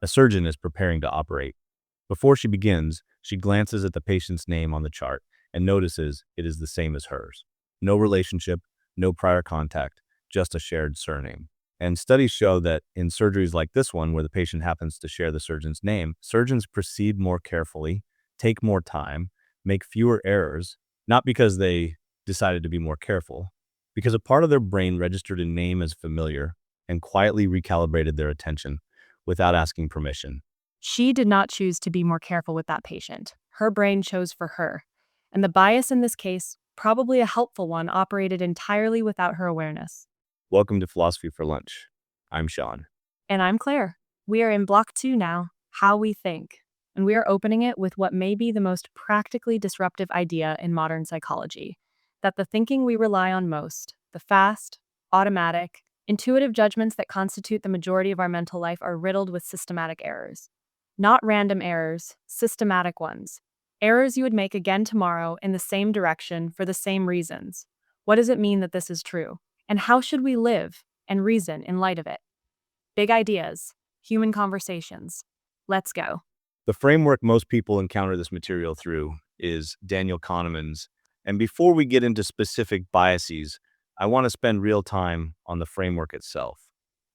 A surgeon is preparing to operate. Before she begins, she glances at the patient's name on the chart and notices it is the same as hers. No relationship, no prior contact, just a shared surname. And studies show that in surgeries like this one, where the patient happens to share the surgeon's name, surgeons proceed more carefully, take more time, make fewer errors, not because they decided to be more careful, because a part of their brain registered a name as familiar and quietly recalibrated their attention without asking permission. She did not choose to be more careful with that patient. Her brain chose for her. And the bias in this case, probably a helpful one, operated entirely without her awareness. Welcome to Philosophy for Lunch. I'm Shawn. And I'm Claire. We are in Block 2 now, How We Think. And we are opening it with what may be the most practically disruptive idea in modern psychology, that the thinking we rely on most, the fast, automatic, intuitive judgments that constitute the majority of our mental life, are riddled with systematic errors. Not random errors, systematic ones. Errors you would make again tomorrow in the same direction for the same reasons. What does it mean that this is true? And how should we live and reason in light of it? Big ideas, human conversations. Let's go. The framework most people encounter this material through is Daniel Kahneman's. And before we get into specific biases, I want to spend real time on the framework itself,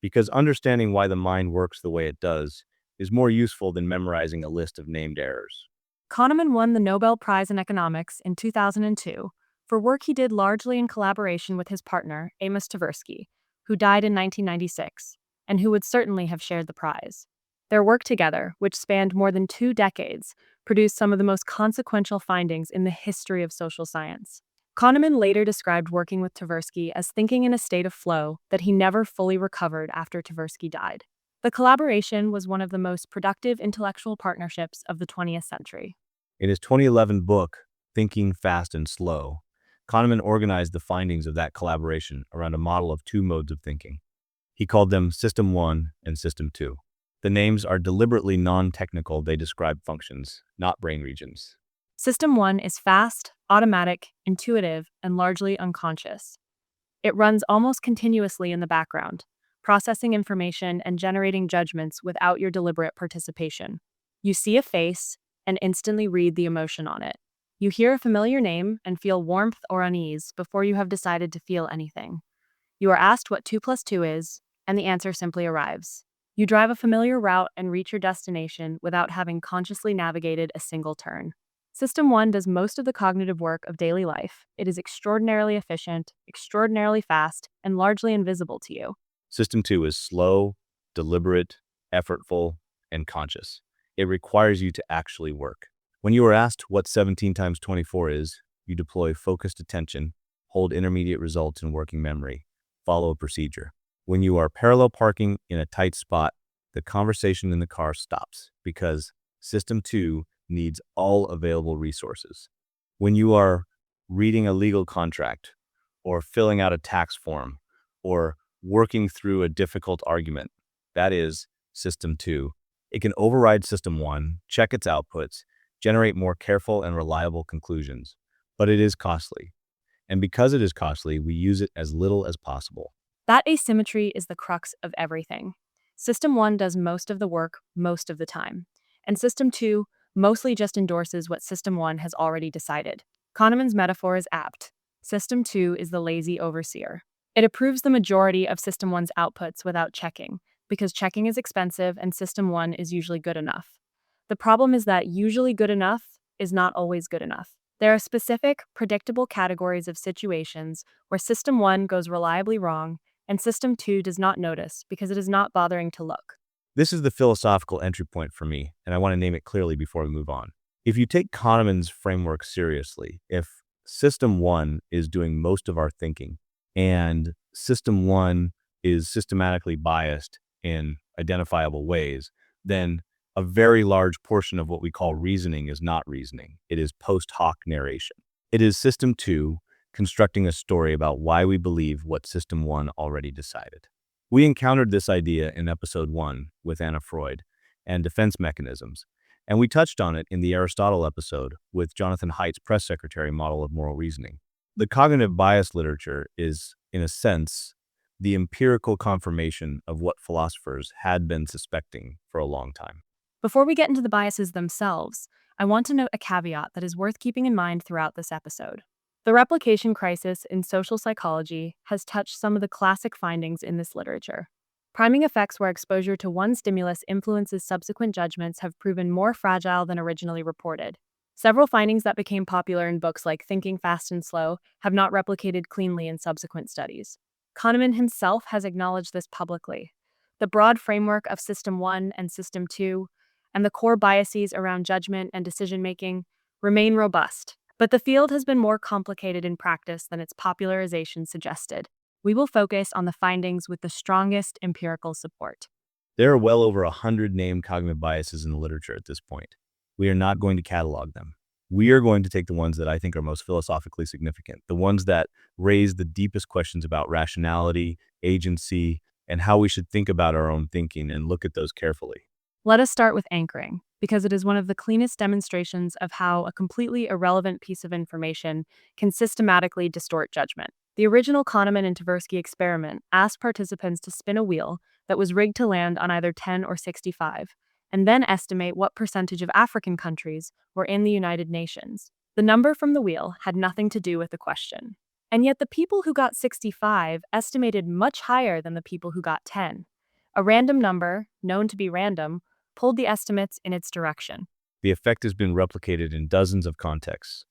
because understanding why the mind works the way it does is more useful than memorizing a list of named errors. Kahneman won the Nobel Prize in Economics in 2002 for work he did largely in collaboration with his partner, Amos Tversky, who died in 1996, and who would certainly have shared the prize. Their work together, which spanned more than 2 decades, produced some of the most consequential findings in the history of social science. Kahneman later described working with Tversky as thinking in a state of flow that he never fully recovered after Tversky died. The collaboration was one of the most productive intellectual partnerships of the 20th century. In his 2011 book, Thinking Fast and Slow, Kahneman organized the findings of that collaboration around a model of 2 modes of thinking. He called them System 1 and System 2. The names are deliberately non-technical. They describe functions, not brain regions. System 1 is fast, automatic, intuitive, and largely unconscious. It runs almost continuously in the background, processing information and generating judgments without your deliberate participation. You see a face and instantly read the emotion on it. You hear a familiar name and feel warmth or unease before you have decided to feel anything. You are asked what 2 plus 2 is, and the answer simply arrives. You drive a familiar route and reach your destination without having consciously navigated a single turn. System 1 does most of the cognitive work of daily life. It is extraordinarily efficient, extraordinarily fast, and largely invisible to you. System 2 is slow, deliberate, effortful, and conscious. It requires you to actually work. When you are asked what 17 times 24 is, you deploy focused attention, hold intermediate results in working memory, follow a procedure. When you are parallel parking in a tight spot, the conversation in the car stops because System 2 needs all available resources. When you are reading a legal contract, or filling out a tax form, or working through a difficult argument, that is System 2. It can override System 1, check its outputs, generate more careful and reliable conclusions, but it is costly. And because it is costly, we use it as little as possible. That asymmetry is the crux of everything. System 1 does most of the work most of the time, and System 2 mostly just endorses what System 1 has already decided. Kahneman's metaphor is apt. System 2 is the lazy overseer. It approves the majority of System 1's outputs without checking, because checking is expensive and System 1 is usually good enough. The problem is that usually good enough is not always good enough. There are specific, predictable categories of situations where System 1 goes reliably wrong and System 2 does not notice because it is not bothering to look. This is the philosophical entry point for me, and I want to name it clearly before we move on. If you take Kahneman's framework seriously, if System 1 is doing most of our thinking, and System 1 is systematically biased in identifiable ways, then a very large portion of what we call reasoning is not reasoning. It is post hoc narration. It is System 2 constructing a story about why we believe what System 1 already decided. We encountered this idea in Episode 1 with Anna Freud and defense mechanisms, and we touched on it in the Aristotle episode with Jonathan Haidt's press secretary model of moral reasoning. The cognitive bias literature is, in a sense, the empirical confirmation of what philosophers had been suspecting for a long time. Before we get into the biases themselves, I want to note a caveat that is worth keeping in mind throughout this episode. The replication crisis in social psychology has touched some of the classic findings in this literature. Priming effects where exposure to one stimulus influences subsequent judgments have proven more fragile than originally reported. Several findings that became popular in books like Thinking Fast and Slow have not replicated cleanly in subsequent studies. Kahneman himself has acknowledged this publicly. The broad framework of System 1 and System 2 and the core biases around judgment and decision-making remain robust. But the field has been more complicated in practice than its popularization suggested. We will focus on the findings with the strongest empirical support. There are well over 100 named cognitive biases in the literature at this point. We are not going to catalog them. We are going to take the ones that I think are most philosophically significant, the ones that raise the deepest questions about rationality, agency, and how we should think about our own thinking and look at those carefully. Let us start with anchoring, because it is one of the cleanest demonstrations of how a completely irrelevant piece of information can systematically distort judgment. The original Kahneman and Tversky experiment asked participants to spin a wheel that was rigged to land on either 10 or 65, and then estimate what percentage of African countries were in the United Nations. The number from the wheel had nothing to do with the question. And yet the people who got 65 estimated much higher than the people who got 10. A random number, known to be random, pulled the estimates in its direction. The effect has been replicated in dozens of contexts.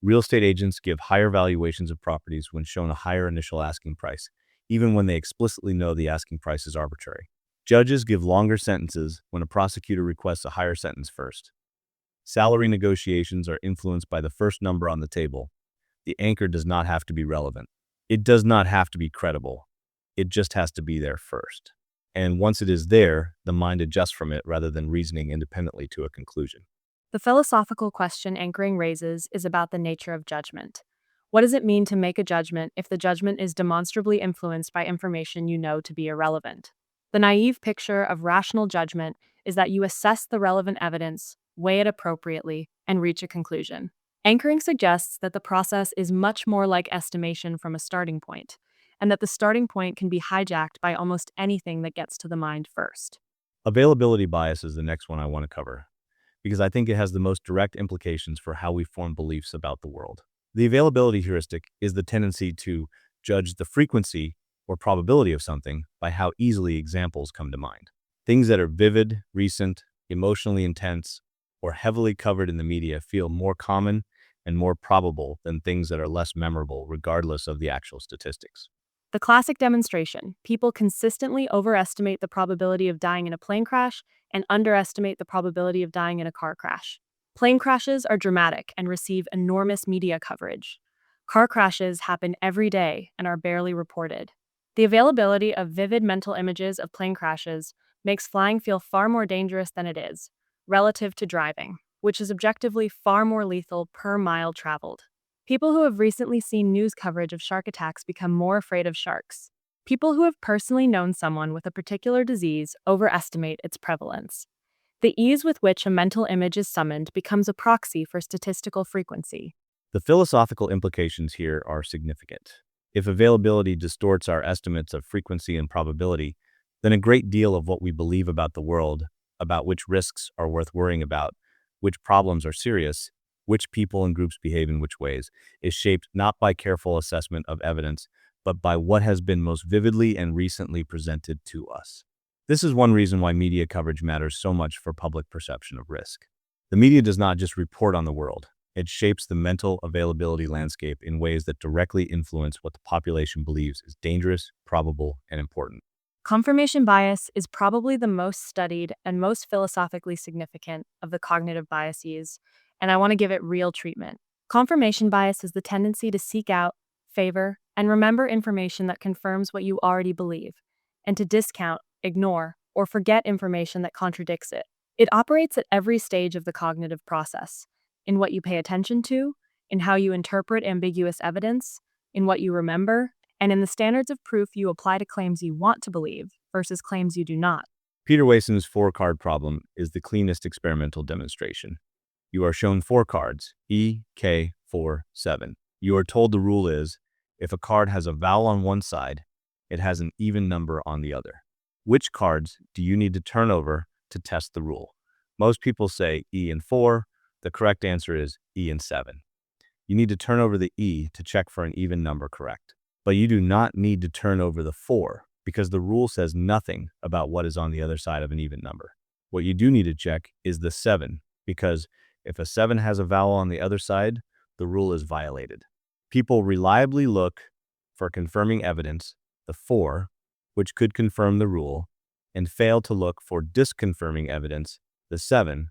Real estate agents give higher valuations of properties when shown a higher initial asking price, even when they explicitly know the asking price is arbitrary. Judges give longer sentences when a prosecutor requests a higher sentence first. Salary negotiations are influenced by the first number on the table. The anchor does not have to be relevant. It does not have to be credible. It just has to be there first. And once it is there, the mind adjusts from it rather than reasoning independently to a conclusion. The philosophical question anchoring raises is about the nature of judgment. What does it mean to make a judgment if the judgment is demonstrably influenced by information you know to be irrelevant? The naive picture of rational judgment is that you assess the relevant evidence, weigh it appropriately, and reach a conclusion. Anchoring suggests that the process is much more like estimation from a starting point, and that the starting point can be hijacked by almost anything that gets to the mind first. Availability bias is the next one I want to cover, because I think it has the most direct implications for how we form beliefs about the world. The availability heuristic is the tendency to judge the frequency or probability of something by how easily examples come to mind. Things that are vivid, recent, emotionally intense, or heavily covered in the media feel more common and more probable than things that are less memorable, regardless of the actual statistics. The classic demonstration: people consistently overestimate the probability of dying in a plane crash and underestimate the probability of dying in a car crash. Plane crashes are dramatic and receive enormous media coverage. Car crashes happen every day and are barely reported. The availability of vivid mental images of plane crashes makes flying feel far more dangerous than it is, relative to driving, which is objectively far more lethal per mile traveled. People who have recently seen news coverage of shark attacks become more afraid of sharks. People who have personally known someone with a particular disease overestimate its prevalence. The ease with which a mental image is summoned becomes a proxy for statistical frequency. The philosophical implications here are significant. If availability distorts our estimates of frequency and probability, then a great deal of what we believe about the world, about which risks are worth worrying about, which problems are serious, which people and groups behave in which ways, is shaped not by careful assessment of evidence, but by what has been most vividly and recently presented to us. This is one reason why media coverage matters so much for public perception of risk. The media does not just report on the world. It shapes the mental availability landscape in ways that directly influence what the population believes is dangerous, probable, and important. Confirmation bias is probably the most studied and most philosophically significant of the cognitive biases, and I want to give it real treatment. Confirmation bias is the tendency to seek out, favor, and remember information that confirms what you already believe, and to discount, ignore, or forget information that contradicts it. It operates at every stage of the cognitive process: in what you pay attention to, in how you interpret ambiguous evidence, in what you remember, and in the standards of proof you apply to claims you want to believe versus claims you do not. Peter Wayson's four-card problem is the cleanest experimental demonstration. You are shown four cards, E, K, 4, 7. You are told the rule is, if a card has a vowel on one side, it has an even number on the other. Which cards do you need to turn over to test the rule? Most people say E and 4. The correct answer is E and 7. You need to turn over the E to check for an even number correct. But you do not need to turn over the 4 because the rule says nothing about what is on the other side of an even number. What you do need to check is the 7 because if a 7 has a vowel on the other side, the rule is violated. People reliably look for confirming evidence, the 4, which could confirm the rule, and fail to look for disconfirming evidence, the 7,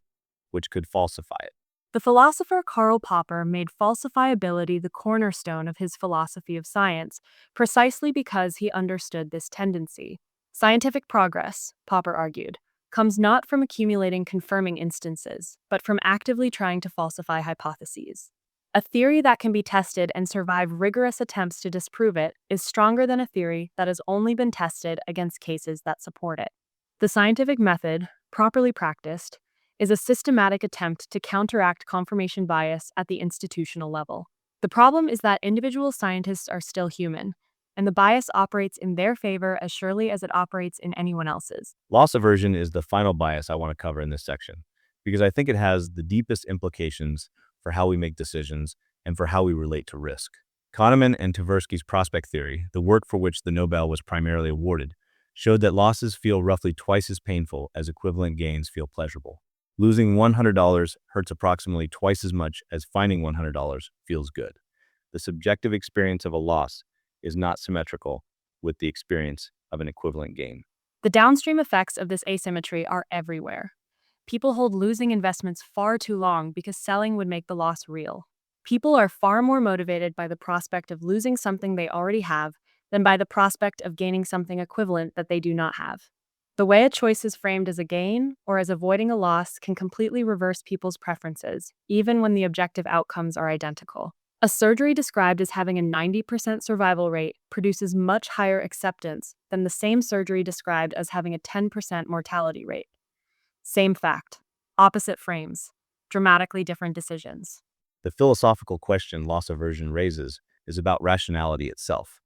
which could falsify it. The philosopher Karl Popper made falsifiability the cornerstone of his philosophy of science, precisely because he understood this tendency. Scientific progress, Popper argued, comes not from accumulating confirming instances, but from actively trying to falsify hypotheses. A theory that can be tested and survive rigorous attempts to disprove it is stronger than a theory that has only been tested against cases that support it. The scientific method, properly practiced, is a systematic attempt to counteract confirmation bias at the institutional level. The problem is that individual scientists are still human, and the bias operates in their favor as surely as it operates in anyone else's. Loss aversion is the final bias I want to cover in this section, because I think it has the deepest implications for how we make decisions and for how we relate to risk. Kahneman and Tversky's prospect theory, the work for which the Nobel was primarily awarded, showed that losses feel roughly twice as painful as equivalent gains feel pleasurable. Losing $100 hurts approximately twice as much as finding $100 feels good. The subjective experience of a loss is not symmetrical with the experience of an equivalent gain. The downstream effects of this asymmetry are everywhere. People hold losing investments far too long because selling would make the loss real. People are far more motivated by the prospect of losing something they already have than by the prospect of gaining something equivalent that they do not have. The way a choice is framed as a gain or as avoiding a loss can completely reverse people's preferences, even when the objective outcomes are identical. A surgery described as having a 90% survival rate produces much higher acceptance than the same surgery described as having a 10% mortality rate. Same fact, opposite frames, dramatically different decisions. The philosophical question loss aversion raises is about rationality itself.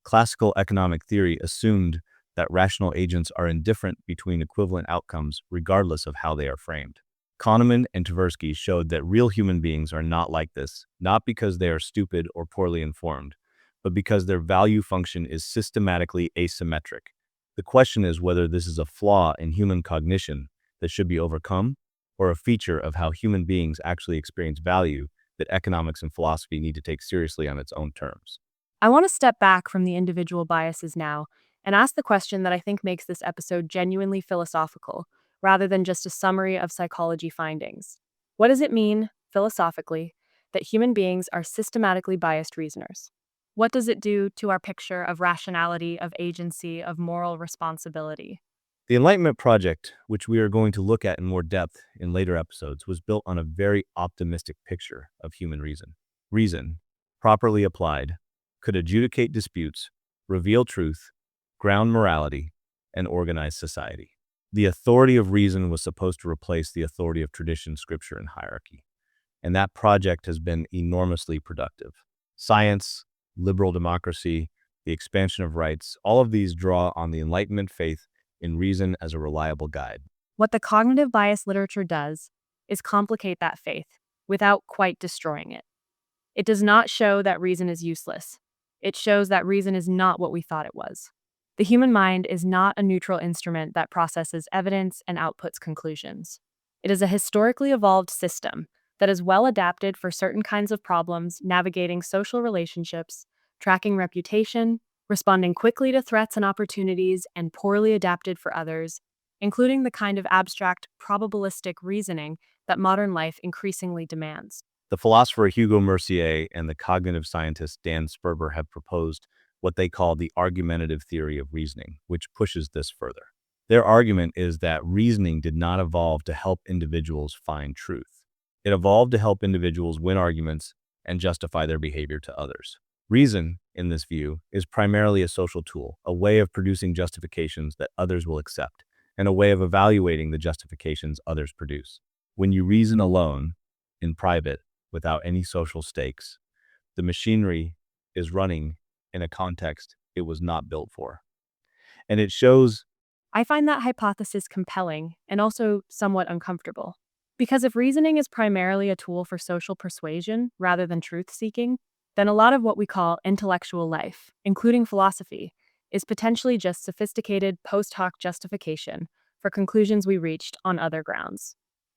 Classical economic theory assumed that rational agents are indifferent between equivalent outcomes regardless of how they are framed. Kahneman and Tversky showed that real human beings are not like this, not because they are stupid or poorly informed, but because their value function is systematically asymmetric. The question is whether this is a flaw in human cognition that should be overcome, or a feature of how human beings actually experience value that economics and philosophy need to take seriously on its own terms. I want to step back from the individual biases now and ask the question that I think makes this episode genuinely philosophical, rather than just a summary of psychology findings. What does it mean, philosophically, that human beings are systematically biased reasoners? What does it do to our picture of rationality, of agency, of moral responsibility? The Enlightenment Project, which we are going to look at in more depth in later episodes, was built on a very optimistic picture of human reason. Reason, properly applied, could adjudicate disputes, reveal truth, ground morality, and organize society. The authority of reason was supposed to replace the authority of tradition, scripture, and hierarchy. And that project has been enormously productive. Science, liberal democracy, the expansion of rights, all of these draw on the Enlightenment faith in reason as a reliable guide. What the cognitive bias literature does is complicate that faith without quite destroying it. It does not show that reason is useless. It shows that reason is not what we thought it was. The human mind is not a neutral instrument that processes evidence and outputs conclusions. It is a historically evolved system that is well adapted for certain kinds of problems, navigating social relationships, tracking reputation, responding quickly to threats and opportunities, and poorly adapted for others, including the kind of abstract, probabilistic reasoning that modern life increasingly demands. The philosopher Hugo Mercier and the cognitive scientist Dan Sperber have proposed what they call the argumentative theory of reasoning, which pushes this further. Their argument is that reasoning did not evolve to help individuals find truth. It evolved to help individuals win arguments and justify their behavior to others. Reason, in this view, is primarily a social tool, a way of producing justifications that others will accept, and a way of evaluating the justifications others produce. When you reason alone, in private, without any social stakes, the machinery is running in a context it was not built for. And it shows I find that hypothesis compelling and also somewhat uncomfortable. Because if reasoning is primarily a tool for social persuasion rather than truth seeking, then a lot of what we call intellectual life, including philosophy, is potentially just sophisticated post hoc justification for conclusions we reached on other grounds.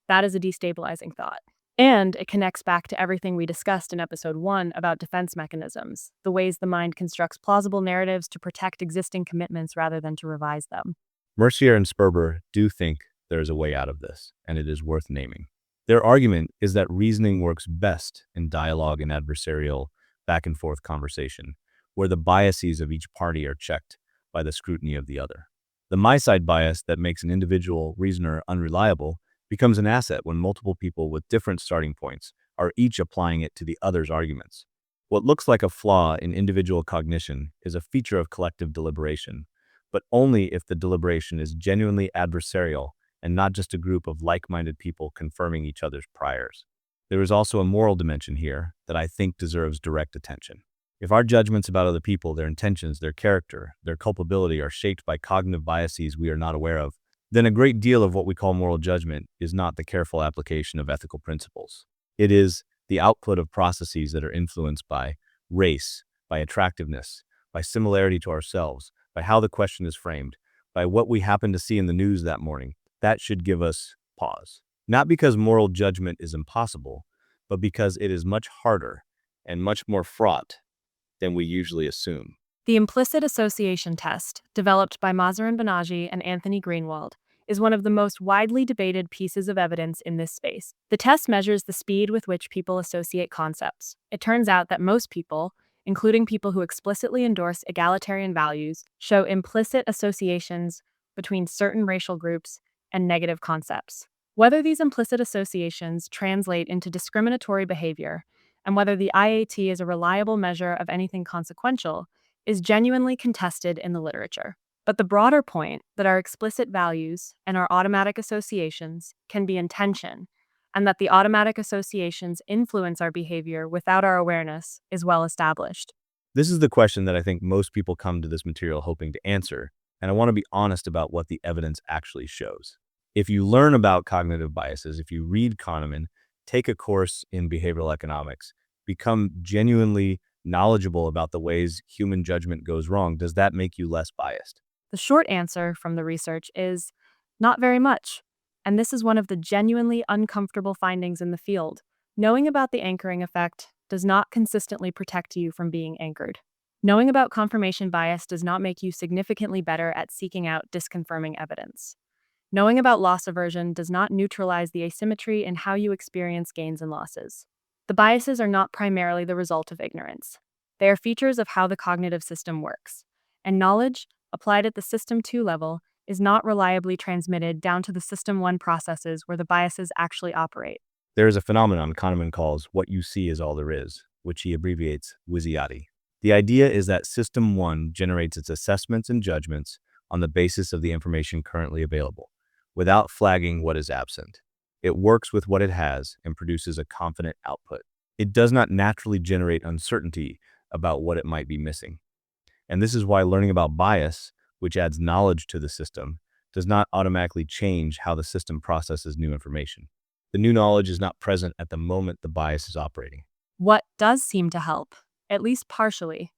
That is a destabilizing thought. And it connects back to everything we discussed in episode 1 about defense mechanisms, the ways the mind constructs plausible narratives to protect existing commitments rather than to revise them. Mercier and Sperber do think there is a way out of this, and it is worth naming. Their argument is that reasoning works best in dialogue and adversarial back and forth conversation, where the biases of each party are checked by the scrutiny of the other. The my side bias that makes an individual reasoner unreliable becomes an asset when multiple people with different starting points are each applying it to the other's arguments. What looks like a flaw in individual cognition is a feature of collective deliberation, but only if the deliberation is genuinely adversarial and not just a group of like-minded people confirming each other's priors. There is also a moral dimension here that I think deserves direct attention. If our judgments about other people, their intentions, their character, their culpability are shaped by cognitive biases we are not aware of, then a great deal of what we call moral judgment is not the careful application of ethical principles. It is the output of processes that are influenced by race, by attractiveness, by similarity to ourselves, by how the question is framed, by what we happen to see in the news that morning. That should give us pause. Not because moral judgment is impossible, but because it is much harder and much more fraught than we usually assume. The implicit association test, developed by Mazarin Banaji and Anthony Greenwald, is one of the most widely debated pieces of evidence in this space. The test measures the speed with which people associate concepts. It turns out that most people, including people who explicitly endorse egalitarian values, show implicit associations between certain racial groups and negative concepts. Whether these implicit associations translate into discriminatory behavior, and whether the IAT is a reliable measure of anything consequential, is genuinely contested in the literature. But the broader point that our explicit values and our automatic associations can be in tension, and that the automatic associations influence our behavior without our awareness, is well established. This is the question that I think most people come to this material hoping to answer, and I want to be honest about what the evidence actually shows. If you learn about cognitive biases, if you read Kahneman, take a course in behavioral economics, become genuinely knowledgeable about the ways human judgment goes wrong, does that make you less biased? The short answer from the research is not very much. And this is one of the genuinely uncomfortable findings in the field. Knowing about the anchoring effect does not consistently protect you from being anchored. Knowing about confirmation bias does not make you significantly better at seeking out disconfirming evidence. Knowing about loss aversion does not neutralize the asymmetry in how you experience gains and losses. The biases are not primarily the result of ignorance. They are features of how the cognitive system works. And knowledge, applied at the System 2 level, is not reliably transmitted down to the System 1 processes where the biases actually operate. There is a phenomenon Kahneman calls what you see is all there is, which he abbreviates Wisiati. The idea is that System 1 generates its assessments and judgments on the basis of the information currently available, without flagging what is absent. It works with what it has and produces a confident output. It does not naturally generate uncertainty about what it might be missing. And this is why learning about bias, which adds knowledge to the system, does not automatically change how the system processes new information. The new knowledge is not present at the moment the bias is operating. What does seem to help, at least partially,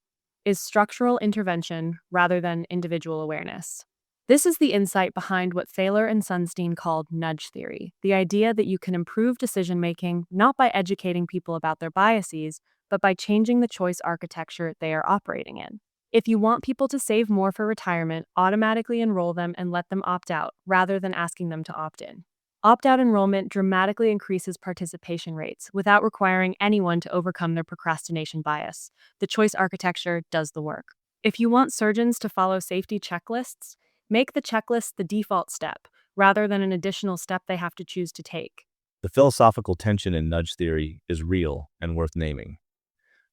is structural intervention rather than individual awareness. This is the insight behind what Thaler and Sunstein called nudge theory, the idea that you can improve decision-making not by educating people about their biases, but by changing the choice architecture they are operating in. If you want people to save more for retirement, automatically enroll them and let them opt out, rather than asking them to opt in. Opt-out enrollment dramatically increases participation rates without requiring anyone to overcome their procrastination bias. The choice architecture does the work. If you want surgeons to follow safety checklists, make the checklist the default step, rather than an additional step they have to choose to take. The philosophical tension in nudge theory is real and worth naming.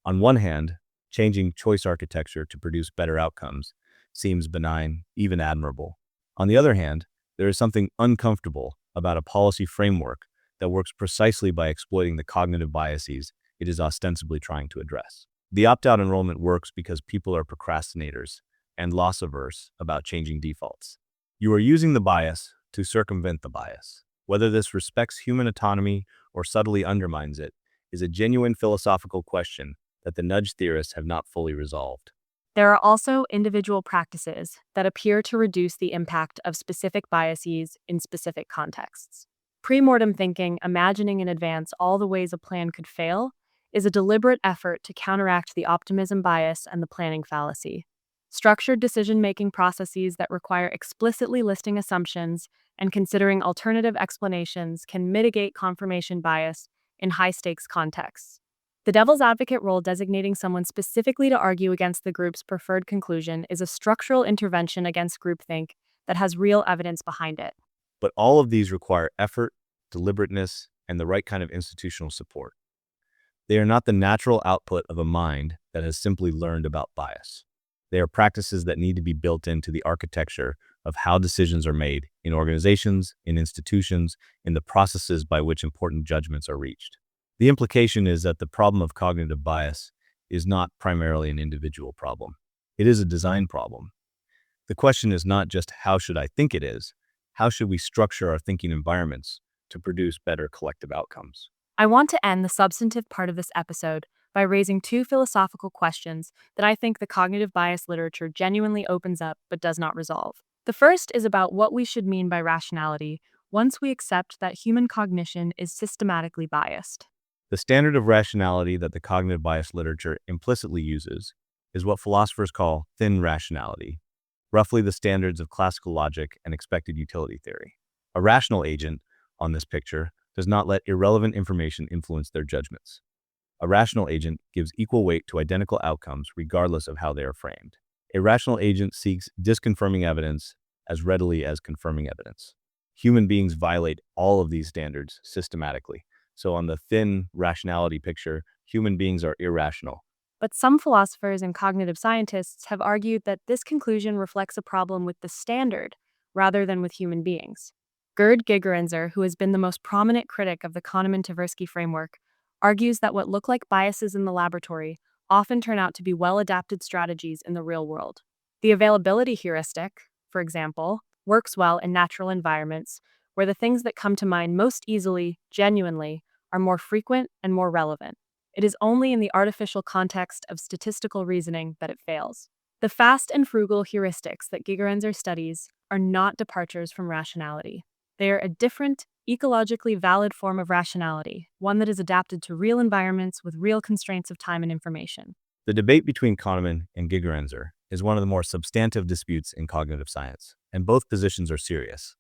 On one hand, changing choice architecture to produce better outcomes seems benign, even admirable. On the other hand, there is something uncomfortable about a policy framework that works precisely by exploiting the cognitive biases it is ostensibly trying to address. The opt-out enrollment works because people are procrastinators and loss-averse about changing defaults. You are using the bias to circumvent the bias. Whether this respects human autonomy or subtly undermines it is a genuine philosophical question that the nudge theorists have not fully resolved. There are also individual practices that appear to reduce the impact of specific biases in specific contexts. Premortem thinking, imagining in advance all the ways a plan could fail, is a deliberate effort to counteract the optimism bias and the planning fallacy. Structured decision-making processes that require explicitly listing assumptions and considering alternative explanations can mitigate confirmation bias in high-stakes contexts. The devil's advocate role, designating someone specifically to argue against the group's preferred conclusion, is a structural intervention against groupthink that has real evidence behind it. But all of these require effort, deliberateness, and the right kind of institutional support. They are not the natural output of a mind that has simply learned about bias. They are practices that need to be built into the architecture of how decisions are made in organizations, in institutions, in the processes by which important judgments are reached. The implication is that the problem of cognitive bias is not primarily an individual problem. It is a design problem. The question is not just how should I think it is, how should we structure our thinking environments to produce better collective outcomes? I want to end the substantive part of this episode by raising two philosophical questions that I think the cognitive bias literature genuinely opens up but does not resolve. The first is about what we should mean by rationality once we accept that human cognition is systematically biased. The standard of rationality that the cognitive bias literature implicitly uses is what philosophers call thin rationality, roughly the standards of classical logic and expected utility theory. A rational agent, on this picture, does not let irrelevant information influence their judgments. A rational agent gives equal weight to identical outcomes regardless of how they are framed. A rational agent seeks disconfirming evidence as readily as confirming evidence. Human beings violate all of these standards systematically. So on the thin rationality picture, human beings are irrational. But some philosophers and cognitive scientists have argued that this conclusion reflects a problem with the standard rather than with human beings. Gerd Gigerenzer, who has been the most prominent critic of the Kahneman-Tversky framework, argues that what look like biases in the laboratory often turn out to be well-adapted strategies in the real world. The availability heuristic, for example, works well in natural environments where the things that come to mind most easily, genuinely, are more frequent and more relevant. It is only in the artificial context of statistical reasoning that it fails. The fast and frugal heuristics that Gigerenzer studies are not departures from rationality. They are a different, ecologically valid form of rationality, one that is adapted to real environments with real constraints of time and information. The debate between Kahneman and Gigerenzer is one of the more substantive disputes in cognitive science, and both positions are serious.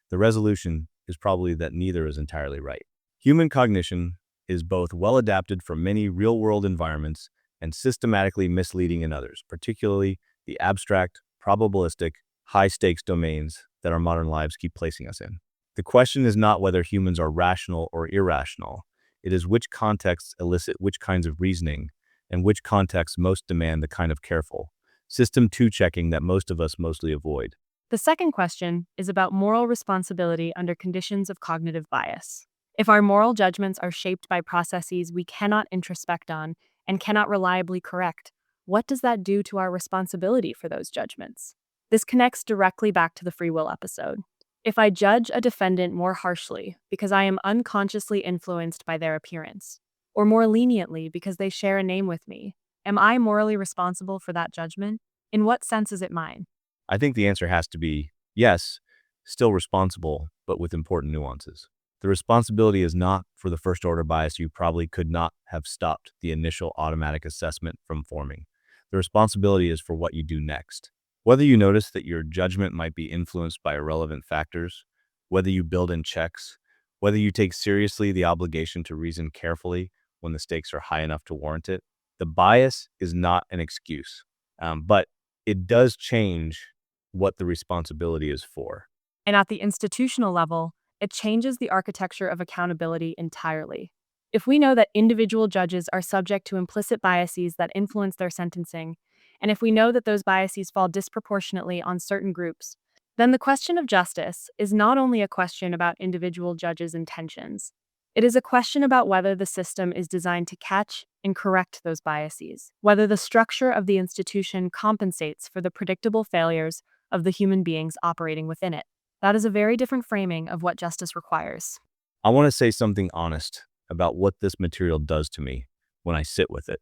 The resolution is probably that neither is entirely right. Human cognition is both well adapted for many real-world environments and systematically misleading in others, particularly the abstract, probabilistic, high-stakes domains that our modern lives keep placing us in. The question is not whether humans are rational or irrational. It is which contexts elicit which kinds of reasoning and which contexts most demand the kind of careful, system 2 checking that most of us mostly avoid. The second question is about moral responsibility under conditions of cognitive bias. If our moral judgments are shaped by processes we cannot introspect on and cannot reliably correct, what does that do to our responsibility for those judgments? This connects directly back to the free will episode. If I judge a defendant more harshly because I am unconsciously influenced by their appearance, or more leniently because they share a name with me, am I morally responsible for that judgment? In what sense is it mine? I think the answer has to be yes, still responsible, but with important nuances. The responsibility is not for the first order bias you probably could not have stopped the initial automatic assessment from forming. The responsibility is for what you do next. Whether you notice that your judgment might be influenced by irrelevant factors, whether you build in checks, whether you take seriously the obligation to reason carefully when the stakes are high enough to warrant it, the bias is not an excuse, but it does change what the responsibility is for. And at the institutional level, it changes the architecture of accountability entirely. If we know that individual judges are subject to implicit biases that influence their sentencing, and if we know that those biases fall disproportionately on certain groups, then the question of justice is not only a question about individual judges' intentions. It is a question about whether the system is designed to catch and correct those biases, whether the structure of the institution compensates for the predictable failures of the human beings operating within it. That is a very different framing of what justice requires. I want to say something honest about what this material does to me when I sit with it.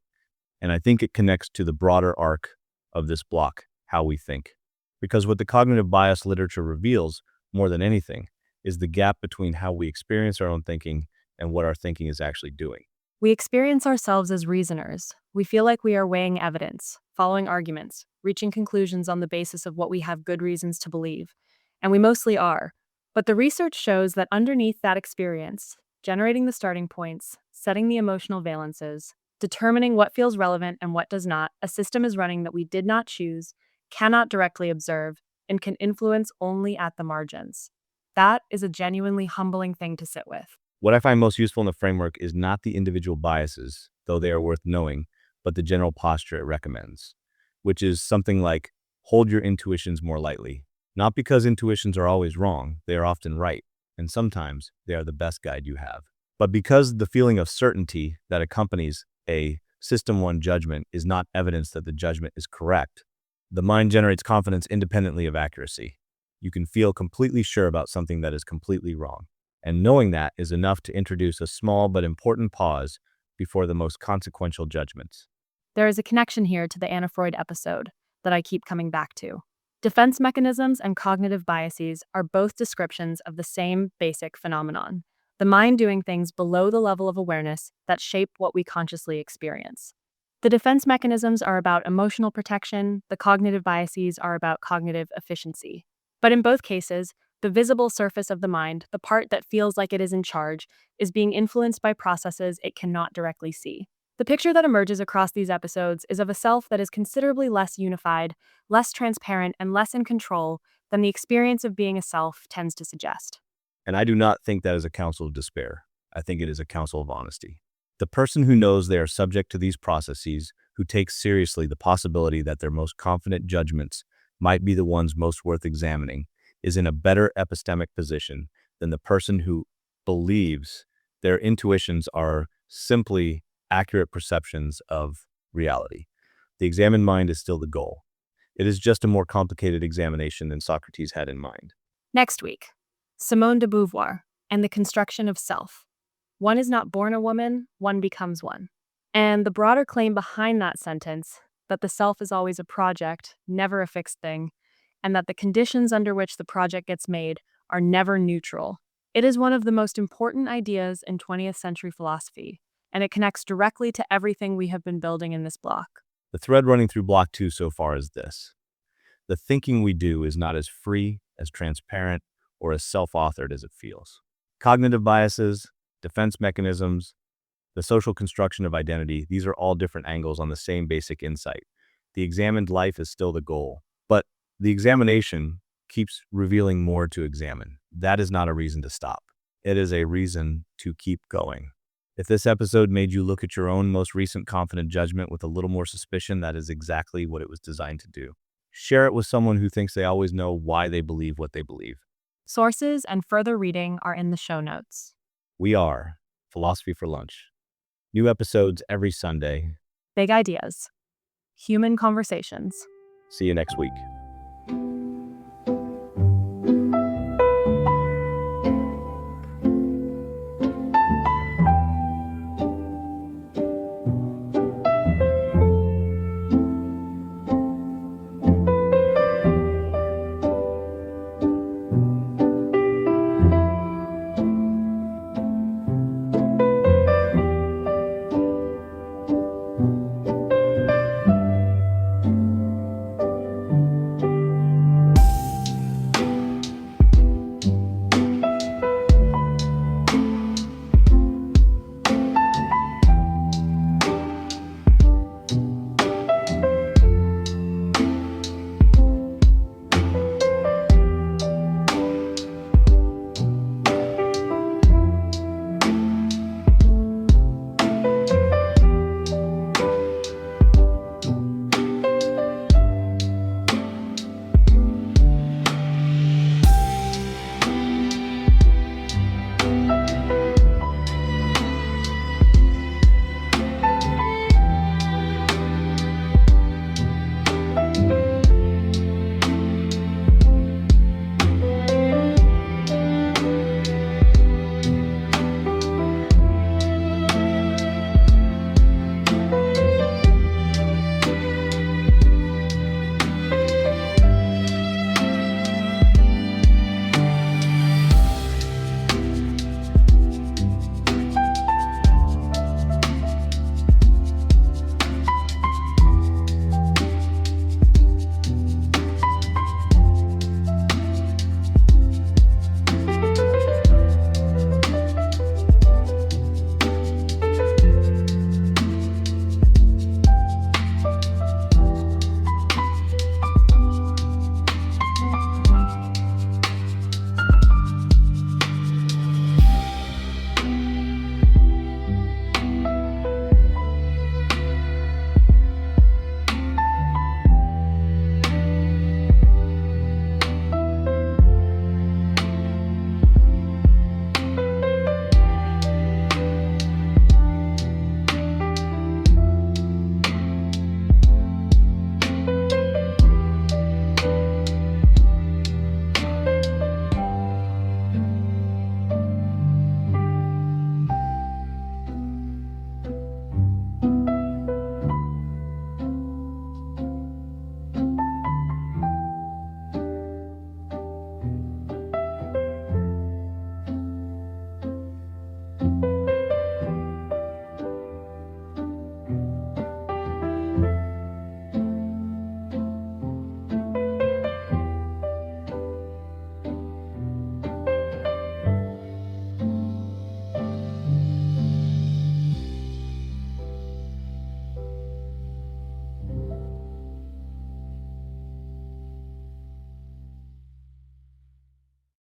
And I think it connects to the broader arc of this block, how we think. Because what the cognitive bias literature reveals, more than anything, is the gap between how we experience our own thinking and what our thinking is actually doing. We experience ourselves as reasoners. We feel like we are weighing evidence, following arguments, reaching conclusions on the basis of what we have good reasons to believe. And we mostly are. But the research shows that underneath that experience, generating the starting points, setting the emotional valences, determining what feels relevant and what does not, a system is running that we did not choose, cannot directly observe, and can influence only at the margins. That is a genuinely humbling thing to sit with. What I find most useful in the framework is not the individual biases, though they are worth knowing, but the general posture it recommends, which is something like hold your intuitions more lightly. Not because intuitions are always wrong, they are often right, and sometimes they are the best guide you have. But because the feeling of certainty that accompanies a System 1 judgment is not evidence that the judgment is correct, the mind generates confidence independently of accuracy. You can feel completely sure about something that is completely wrong. And knowing that is enough to introduce a small but important pause before the most consequential judgments. There is a connection here to the Anna Freud episode that I keep coming back to. Defense mechanisms and cognitive biases are both descriptions of the same basic phenomenon, the mind doing things below the level of awareness that shape what we consciously experience. The defense mechanisms are about emotional protection, the cognitive biases are about cognitive efficiency. But in both cases, the visible surface of the mind, the part that feels like it is in charge, is being influenced by processes it cannot directly see. The picture that emerges across these episodes is of a self that is considerably less unified, less transparent, and less in control than the experience of being a self tends to suggest. And I do not think that is a counsel of despair. I think it is a counsel of honesty. The person who knows they are subject to these processes, who takes seriously the possibility that their most confident judgments might be the ones most worth examining, is in a better epistemic position than the person who believes their intuitions are simply accurate perceptions of reality. The examined mind is still the goal. It is just a more complicated examination than Socrates had in mind. Next week, Simone de Beauvoir and the construction of self. One is not born a woman, one becomes one. And the broader claim behind that sentence, that the self is always a project, never a fixed thing, and that the conditions under which the project gets made are never neutral. It is one of the most important ideas in 20th century philosophy, and it connects directly to everything we have been building in this block. The thread running through Block 2 so far is this. The thinking we do is not as free, as transparent, or as self-authored as it feels. Cognitive biases, defense mechanisms, the social construction of identity, these are all different angles on the same basic insight. The examined life is still the goal, but the examination keeps revealing more to examine. That is not a reason to stop. It is a reason to keep going. If this episode made you look at your own most recent confident judgment with a little more suspicion, that is exactly what it was designed to do. Share it with someone who thinks they always know why they believe what they believe. Sources and further reading are in the show notes. We are Philosophy for Lunch. New episodes every Sunday. Big ideas. Human conversations. See you next week.